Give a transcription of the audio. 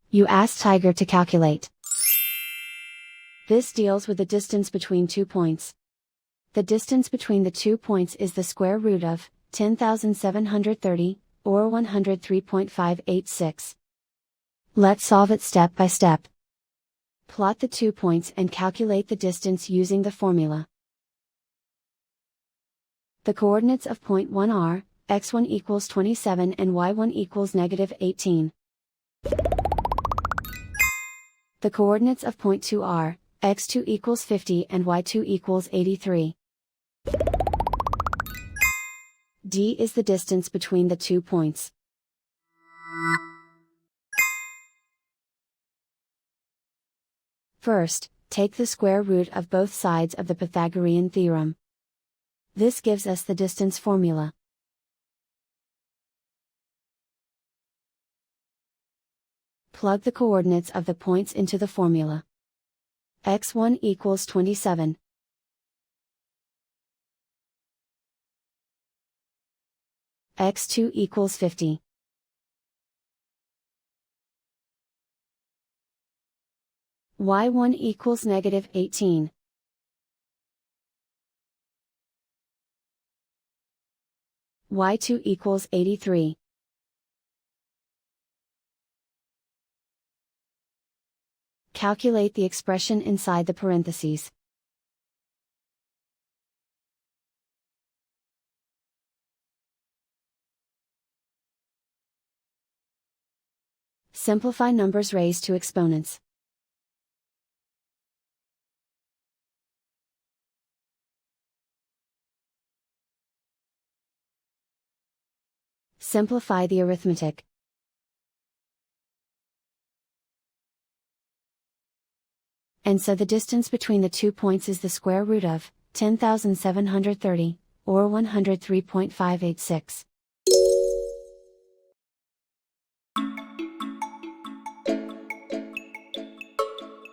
You ask Tiger to calculate. This deals with the distance between 2 points. The distance between the 2 points is the square root of 10,730, or 103.586. Let's solve it step by step. Plot the 2 points and calculate the distance using the formula. The coordinates of point 1 are, x1 equals 27 and y1 equals -18. The coordinates of point 2 are, x2 equals 50 and y2 equals 83. D is the distance between the 2 points. First, take the square root of both sides of the Pythagorean theorem. This gives us the distance formula. Plug the coordinates of the points into the formula. x1 equals 27. x2 equals 50. y1 equals -18. y2 equals 83. Calculate the expression inside the parentheses. Simplify numbers raised to exponents. Simplify the arithmetic. And so the distance between the 2 points is the square root of 10,730, or 103.586.